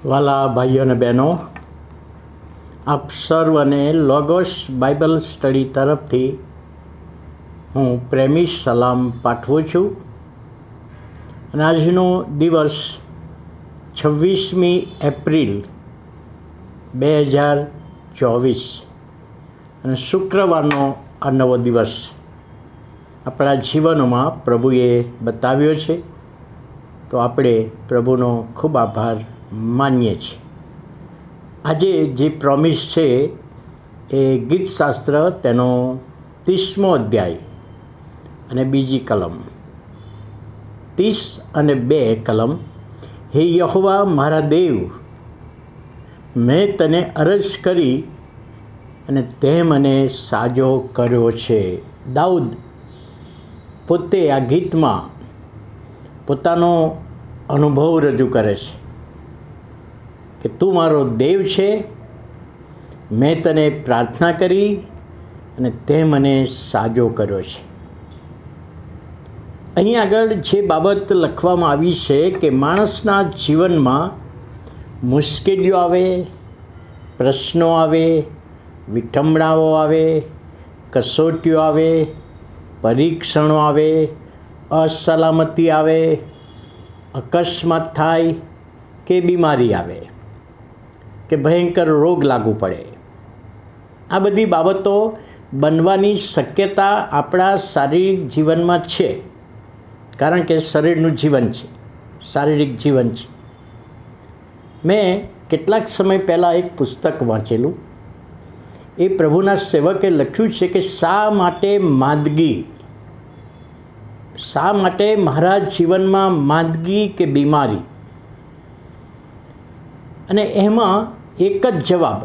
વાલા ભાઈઓ અને બહેનો, આપ સર્વને લોગોસ બાઇબલ સ્ટડી તરફથી હું પ્રેમી સલામ પાઠવું છું. અને આજનો દિવસ 26મી એપ્રિલ 2024 અને શુક્રવારનો આ નવો દિવસ આપણા જીવનમાં પ્રભુએ બતાવ્યો છે, તો આપણે પ્રભુનો ખૂબ આભાર માનીએ છીએ. આજે જે પ્રોમિસ છે એ ગીતશાસ્ત્ર તેનો 30મો અધ્યાય અને બીજી કલમ 30 અને 2 કલમ. હે યહોવા મારા દેવ, મેં તને અરજ કરી અને તે મને સાજો કર્યો છે. દાઉદ પોતે આ ગીતમાં પોતાનો અનુભવ રજૂ કરે છે કે તું મારો દેવ છે, મેં તને પ્રાર્થના કરી અને તે મને સાજો કર્યો છે. અહીં આગળ જે બાબત લખવામાં આવી છે કે માણસના જીવનમાં મુશ્કેલીઓ આવે, પ્રશ્નો આવે, વિઠંબણાઓ આવે, કસોટીઓ આવે, પરીક્ષણો આવે, અસલામતી આવે, અકસ્માત થાય કે બીમારી આવે કે ભયંકર રોગ લાગુ પડે, આ બધી બાબતો બનવાની શક્યતા આપણા શારીરિક જીવનમાં છે, કારણ કે શરીરનું જીવન છે, શારીરિક જીવન છે. મેં કેટલાક સમય પહેલાં એક પુસ્તક વાંચેલું. એ પ્રભુના સેવકે લખ્યું છે કે શા માટે મારા જીવનમાં માંદગી કે બીમારી? અને એમાં એક જ જવાબ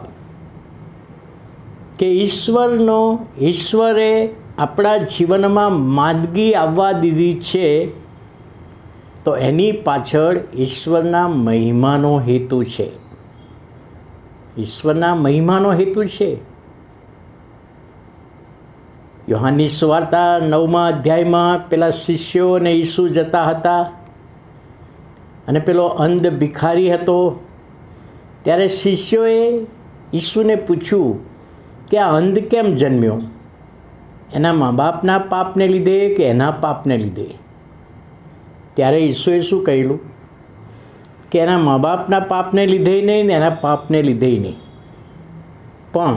કે ઈશ્વરે આપણા જીવનમાં માંદગી આવવા દીધી છે, તો એની પાછળ ઈશ્વરના મહિમાનો હેતુ છે. ઈશ્વરના મહિમાનો હેતુ છે. યોહાનની સુવાર્તા 9મા અધ્યાયમાં પેલા શિષ્યો અને ઈસુ જતા હતા અને પેલો અંધ ભિખારી હતો. ત્યારે શિષ્યોએ ઈસુને પૂછ્યું કે આ અંધ કેમ જન્મ્યો? એના મા બાપના પાપને લીધે કે એના પાપને લીધે? ત્યારે ઈસુએ શું કહેલું કે એના મા બાપના પાપને લીધે નહીં ને એના પાપને લીધે નહીં, પણ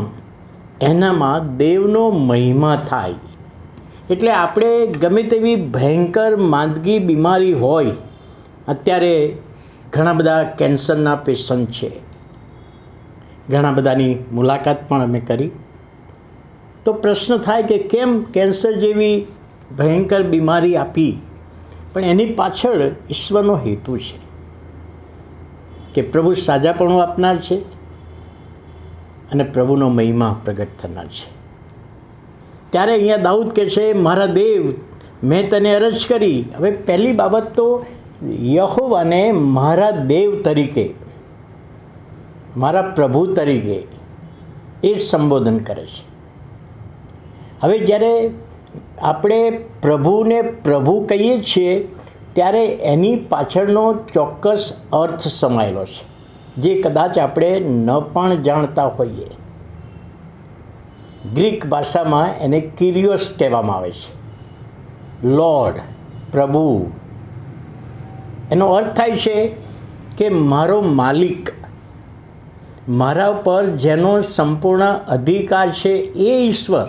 એનામાં દેવનો મહિમા થાય. એટલે આપણે ગમે તેવી ભયંકર માંદગી બીમારી હોય, અત્યારે ઘણા બધા કેન્સરના પેશન્ટ છે, ઘણા બધાની મુલાકાત પણ અમે કરી. તો પ્રશ્ન થાય કે કેમ કેન્સર જેવી ભયંકર બીમારી આપી? પણ એની પાછળ ઈશ્વરનો હેતુ છે કે પ્રભુ સાજાપણું આપનાર છે અને પ્રભુનો મહિમા પ્રગટ થનાર છે. ત્યારે અહીંયા દાઉદ કહે છે, મારા દેવ, મેં તને અરજ કરી. હવે પહેલી બાબત તો યહોવાને મારા દેવ તરીકે, મારા પ્રભુ તરીકે એ સંબોધન કરે છે. હવે જ્યારે આપણે પ્રભુને પ્રભુ કહીએ છીએ ત્યારે એની પાછળનો ચોક્કસ અર્થ સમાયેલો છે, જે કદાચ આપણે ન પણ જાણતા હોઈએ. ગ્રીક ભાષામાં એને કિરિયોસ કહેવામાં આવે છે. લોર્ડ, પ્રભુ, એનો અર્થ થાય છે કે મારો માલિક, મારા પર જેનો સંપૂર્ણ અધિકાર છે એ ઈશ્વર,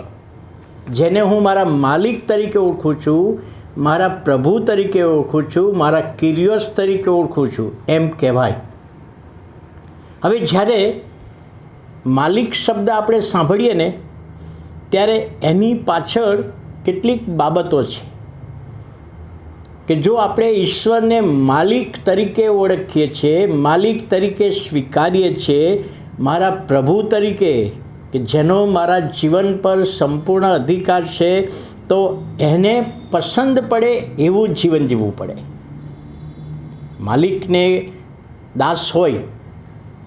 જેને હું મારા માલિક તરીકે ઓળખું છું, મારા પ્રભુ તરીકે ઓળખું છું, મારા કિરિયોસ તરીકે ઓળખું છું, એમ કહેવાય. હવે જ્યારે માલિક શબ્દ આપણે સાંભળીએ ને ત્યારે એની પાછળ કેટલીક બાબતો છે કે જો આપણે ઈશ્વરને માલિક તરીકે ઓળખીએ છીએ, માલિક તરીકે સ્વીકારીએ છીએ, મારા પ્રભુ તરીકે કે જેનો મારા જીવન પર સંપૂર્ણ અધિકાર છે, તો એને પસંદ પડે એવું જીવન જીવવું પડે. માલિકને દાસ હોય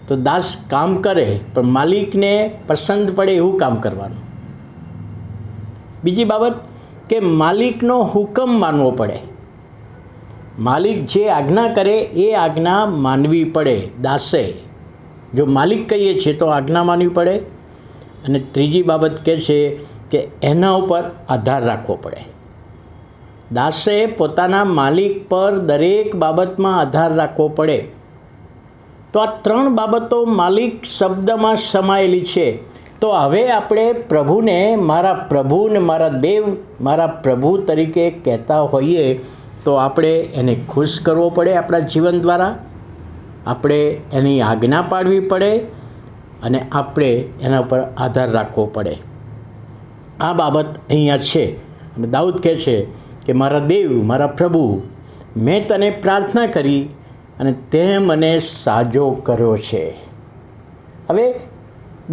તો દાસ કામ કરે, પણ માલિકને પસંદ પડે એવું કામ કરવાનું. બીજી બાબત કે માલિકનો હુકમ માનવો પડે. માલિક જે આજ્ઞા કરે એ આજ્ઞા માનવી પડે. દાસે જો માલિક કહીએ છીએ તો આજ્ઞા માનવી પડે. અને ત્રીજી બાબત કહે છે કે એના ઉપર આધાર રાખવો પડે. દાસે પોતાના માલિક પર દરેક બાબતમાં આધાર રાખવો પડે. તો આ 3 બાબતો માલિક શબ્દમાં સમાયેલી છે. તો હવે આપણે પ્રભુને મારા પ્રભુ ને મારા દેવ, મારા પ્રભુ તરીકે કહેતા હોઈએ તો આપણે એને ખુશ કરવો પડે. આપણા જીવન દ્વારા આપણે એની આજ્ઞા પાડવી પડે અને આપણે એના પર આધાર રાખવો પડે. આ બાબત અહીંયા છે. અને દાઉદ કહે છે કે મારા દેવ, મારા પ્રભુ, મેં તને પ્રાર્થના કરી અને તે મને સાજો કર્યો છે. હવે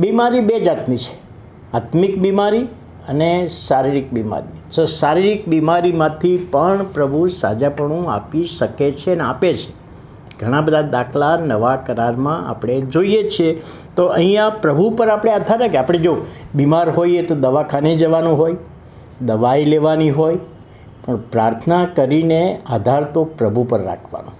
બીમારી 2 જાતની છે, આત્મિક બીમારી અને શારીરિક બીમારી. તો શારીરિક બીમારીમાંથી પણ પ્રભુ સાજાપણું આપી શકે છે અને આપે છે. ઘણા બધા દાખલા નવા કરારમાં આપણે જોઈએ છીએ. તો અહીંયા પ્રભુ પર આપણે આધાર રાખીએ. આપણે જો બીમાર હોઈએ તો દવાખાને જવાનું હોય, દવાઈ લેવાની હોય, પણ પ્રાર્થના કરીને આધાર તો પ્રભુ પર રાખવાનો.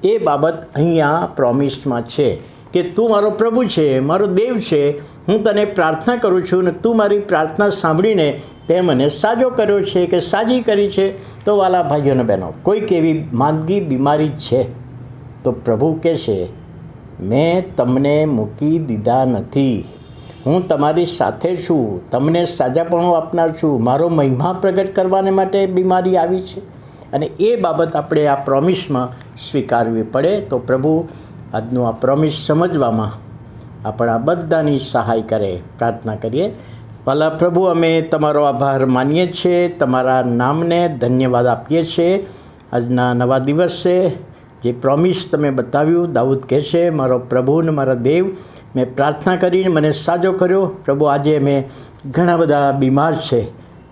એ બાબત અહીંયા પ્રોમિસમાં છે કે તું મારો પ્રભુ છે, મારો દેવ છે, હું તને પ્રાર્થના કરું છું અને તું મારી પ્રાર્થના સાંભળીને તે મને સાજો કર્યો છે કે સાજી કરી છે. તો વાલા ભાઈઓ અને બહેનો, કોઈક એવી માંદગી બીમારી છે તો પ્રભુ કહે છે મેં તમને મૂકી દીધા નથી, હું તમારી સાથે છું, તમને સાજાપણું આપનાર છું. મારો મહિમા પ્રગટ કરવાને માટે બીમારી આવી છે અને એ બાબત આપણે આ પ્રોમિસમાં સ્વીકારવી પડે. તો પ્રભુ આજનું આ પ્રોમિસ સમજવામાં આપણા બધાની સહાય કરે. પ્રાર્થના કરીએ. ભલા પ્રભુ, અમે તમારો આભાર માનીએ છીએ, તમારા નામને ધન્યવાદ આપીએ છીએ. આજના નવા દિવસે જે પ્રોમિસ તમે બતાવ્યું, દાઉદ કહે છે મારો પ્રભુ ને મારા દેવ, મેં પ્રાર્થના કરીને મને સાજો કર્યો. પ્રભુ, આજે અમે ઘણા બધા બીમાર છે.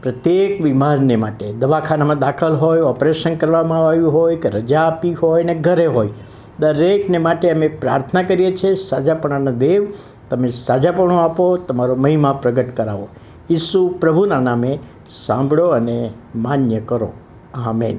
પ્રત્યેક બીમારને માટે દવાખાનામાં દાખલ હોય, ઓપરેશન કરવામાં આવ્યું હોય કે રજા આપી હોય ને ઘરે હોય, દરેકને માટે અમે પ્રાર્થના કરીએ છીએ. સાજાપણાના દેવ, તમે સાજાપણું આપો, તમારો મહિમા પ્રગટ કરાવો. ઈસુ પ્રભુના નામે સાંભળો અને માન્ય કરો. આમેન.